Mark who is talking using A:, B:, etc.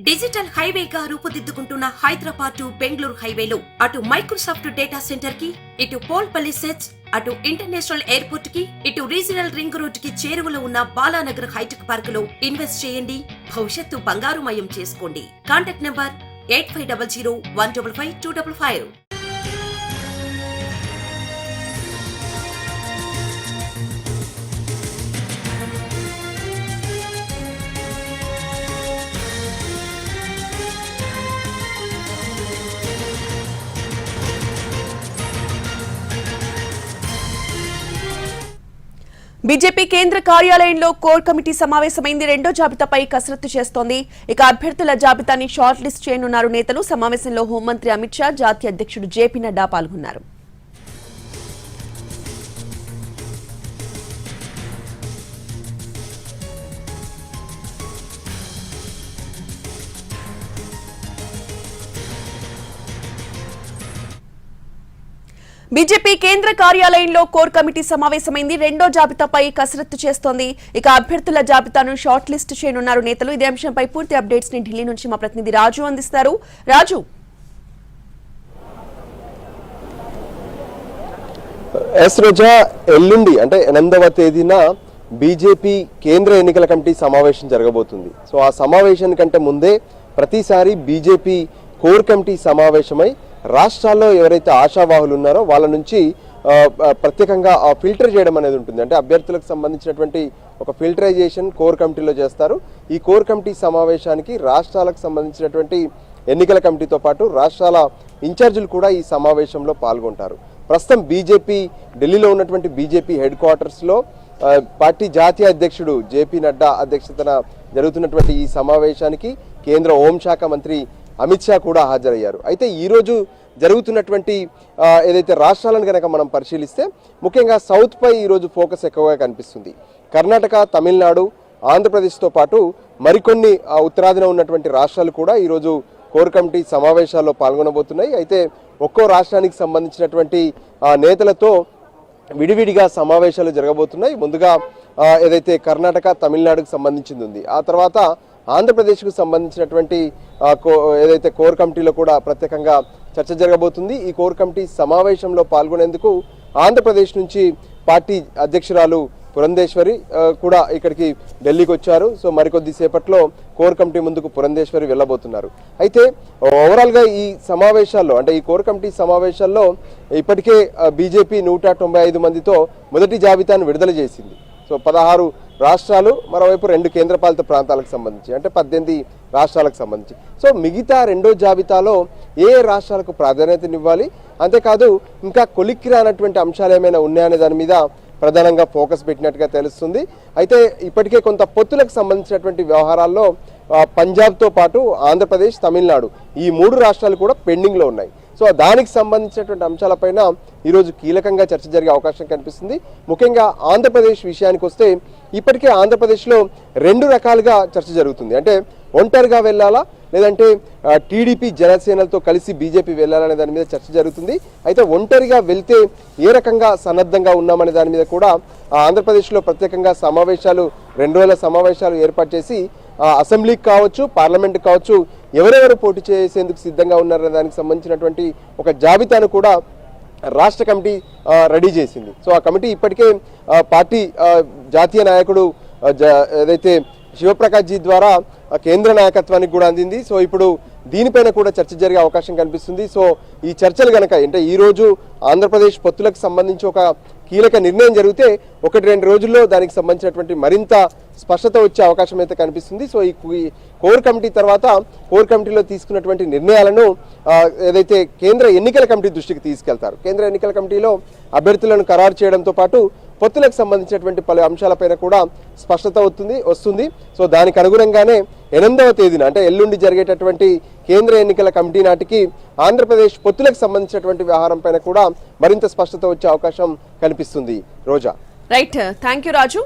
A: Digital హైవేగా రూపుదిద్దుకుంటున్న Hyderabad to Bengaluru హైవేలో అటు Microsoft data centre కి, ఇటు పోల్పల్లి సెట్స్, అటు ఇంటర్నేషనల్ ఎయిర్పోర్ట్ కి, ఇటు రీజనల్ రింగ్ రోడ్ కి చేరువలో ఉన్న బాలానగర్ హైటెక్ పార్క్ లో ఇన్వెస్ట్ చేయండి. భవిష్యత్తు బంగారుమయం చేసుకోండి. Contact number 8500155255.
B: బీజేపీ కేంద్ర కార్యాలయంలో కోర్ కమిటీ సమావేశమైంది. రెండో జాబితాపై కసరత్తు చేస్తోంది. ఇక అభ్యర్థుల జాబితాని షార్ట్ లిస్ట్ చేయనున్నారు నేతలు. సమావేశంలో హోంమంత్రి అమిత్ షా, జాతీయ అధ్యక్షుడు జేపీ నడ్డా పాల్గొన్నారు. బీజేపీ కేంద్ర కార్యాలయంలో కోర్ కమిటీ సమావేశమైంది. రెండో జాబితాపై కసరత్తు చేస్తోంది. ఇక అభ్యర్థుల జాబితాను షార్ట్ లిస్ట్ చేయనున్నారు నేతలు. ఇదే అంశంపై పూర్తి అప్డేట్స్ ని ఢిల్లీ నుంచి మా ప్రతినిధి రాజు అందిస్తారు. రాజు,
C: రోజా ఎల్లుండి అంటే 8వ తేదీన బీజేపీ కేంద్ర ఎన్నికల కమిటీ సమావేశం జరగబోతుంది. సో ఆ సమావేశానికంటే ముందే ప్రతిసారి బీజేపీ కోర్ కమిటీ సమావేశమై రాష్ట్రాల్లో ఎవరైతే ఆశావాహులు ఉన్నారో వాళ్ళ నుంచి ప్రత్యేకంగా ఫిల్టర్ చేయడం అనేది ఉంటుంది. అంటే అభ్యర్థులకు సంబంధించినటువంటి ఒక ఫిల్టరైజేషన్ కోర్ కమిటీలో చేస్తారు. ఈ కోర్ కమిటీ సమావేశానికి రాష్ట్రాలకు సంబంధించినటువంటి ఎన్నికల కమిటీతో పాటు రాష్ట్రాల ఇన్ఛార్జీలు కూడా ఈ సమావేశంలో పాల్గొంటారు. ప్రస్తుతం బీజేపీ ఢిల్లీలో ఉన్నటువంటి బీజేపీ హెడ్ క్వార్టర్స్లో పార్టీ జాతీయ అధ్యక్షుడు జేపీ నడ్డా అధ్యక్షతన జరుగుతున్నటువంటి ఈ సమావేశానికి కేంద్ర హోంశాఖ మంత్రి అమిత్ షా కూడా హాజరయ్యారు. అయితే ఈరోజు జరుగుతున్నటువంటి ఏదైతే రాష్ట్రాలను కనుక మనం పరిశీలిస్తే ముఖ్యంగా సౌత్ పై ఈరోజు ఫోకస్ ఎక్కువగా కనిపిస్తుంది. కర్ణాటక, తమిళనాడు, ఆంధ్రప్రదేశ్తో పాటు మరికొన్ని ఉత్తరాదిన ఉన్నటువంటి రాష్ట్రాలు కూడా ఈరోజు కోర్ కమిటీ సమావేశాల్లో పాల్గొనబోతున్నాయి. అయితే ఒక్కో రాష్ట్రానికి సంబంధించినటువంటి నేతలతో విడివిడిగా సమావేశాలు జరగబోతున్నాయి. ముందుగా ఏదైతే కర్ణాటక, తమిళనాడుకు సంబంధించింది ఉంది, ఆ తర్వాత ఆంధ్రప్రదేశ్కు సంబంధించినటువంటి ఏదైతే కోర్ కమిటీలో కూడా ప్రత్యేకంగా చర్చ జరగబోతుంది. ఈ కోర్ కమిటీ సమావేశంలో పాల్గొనేందుకు ఆంధ్రప్రదేశ్ నుంచి పార్టీ అధ్యక్షురాలు పురంధేశ్వరి కూడా ఇక్కడికి ఢిల్లీకి వచ్చారు. సో మరికొద్ది సేపట్లో కోర్ కమిటీ ముందుకు పురంధేశ్వరి వెళ్ళబోతున్నారు. అయితే ఓవరాల్గా ఈ సమావేశాల్లో అంటే ఈ కోర్ కమిటీ సమావేశాల్లో ఇప్పటికే బీజేపీ 195 మందితో మొదటి జాబితాను విడుదల చేసింది. సో 16 రాష్ట్రాలు, మరోవైపు 2 కేంద్రపాలిత ప్రాంతాలకు సంబంధించి అంటే 18 రాష్ట్రాలకు సంబంధించి. సో మిగతా రెండో జాబితాలో ఏ రాష్ట్రాలకు ప్రాధాన్యతనివ్వాలి, అంతేకాదు ఇంకా కొలిక్కి రానటువంటి అంశాలు ఏమైనా ఉన్నాయనే దాని మీద ప్రధానంగా ఫోకస్ పెట్టినట్టుగా తెలుస్తుంది. అయితే ఇప్పటికే కొంత పొత్తులకు సంబంధించినటువంటి వ్యవహారాల్లో పంజాబ్తో పాటు ఆంధ్రప్రదేశ్, తమిళనాడు ఈ 3 రాష్ట్రాలు కూడా పెండింగ్లో ఉన్నాయి. సో దానికి సంబంధించినటువంటి అంశాలపైన ఈరోజు కీలకంగా చర్చ జరిగే అవకాశం కనిపిస్తుంది. ముఖ్యంగా ఆంధ్రప్రదేశ్ విషయానికి వస్తే ఇప్పటికే ఆంధ్రప్రదేశ్లో 2 రకాలుగా చర్చ జరుగుతుంది. అంటే ఒంటరిగా వెళ్ళాలా, లేదంటే టీడీపీ, జనసేనలతో కలిసి బీజేపీ వెళ్ళాలనే దాని మీద చర్చ జరుగుతుంది. అయితే ఒంటరిగా వెళ్తే ఏ రకంగా సన్నద్ధంగా ఉన్నామనే దాని మీద కూడా ఆంధ్రప్రదేశ్లో ప్రత్యేకంగా సమావేశాలు 2 రోజుల సమావేశాలు ఏర్పాటు చేసి అసెంబ్లీకి కావచ్చు, పార్లమెంట్కి కావచ్చు ఎవరెవరు పోటీ చేసేందుకు సిద్ధంగా ఉన్నారనే దానికి సంబంధించినటువంటి ఒక జాబితాను కూడా రాష్ట్ర కమిటీ రెడీ చేసింది. సో ఆ కమిటీ ఇప్పటికే పార్టీ జాతీయ నాయకుడు ఏదైతే శివప్రకాష్ జీ ద్వారా కేంద్ర నాయకత్వానికి కూడా అందింది. సో ఇప్పుడు దీనిపైన కూడా చర్చ జరిగే అవకాశం కనిపిస్తుంది. సో ఈ చర్చలు కనుక అంటే ఈరోజు ఆంధ్రప్రదేశ్ పొత్తులకు సంబంధించి ఒక కీలక నిర్ణయం జరిగితే 1-2 రోజుల్లో దానికి సంబంధించినటువంటి మరింత స్పష్టత వచ్చే అవకాశం అయితే కనిపిస్తుంది. సో ఈ కోర్ కమిటీ తర్వాత కోర్ కమిటీలో తీసుకున్నటువంటి నిర్ణయాలను ఏదైతే కేంద్ర ఎన్నికల కమిటీ దృష్టికి తీసుకెళ్తారు. కేంద్ర ఎన్నికల కమిటీలో అభ్యర్థులను ఖరారు చేయడంతో పాటు పొత్తులకు సంబంధించినటువంటి పలు అంశాలపైన కూడా స్పష్టత వస్తుంది. సో దానికి అనుగుణంగానే 8వ తేదీన అంటే ఎల్లుండి జరిగేటటువంటి కేంద్ర ఎన్నికల కమిటీ నాటికి ఆంధ్రప్రదేశ్ పొత్తులకు సంబంధించినటువంటి వ్యవహారం పైన కూడా మరింత స్పష్టత వచ్చే అవకాశం కనిపిస్తుంది. రోజా,
B: రైట్, థ్యాంక్ యూ రాజు.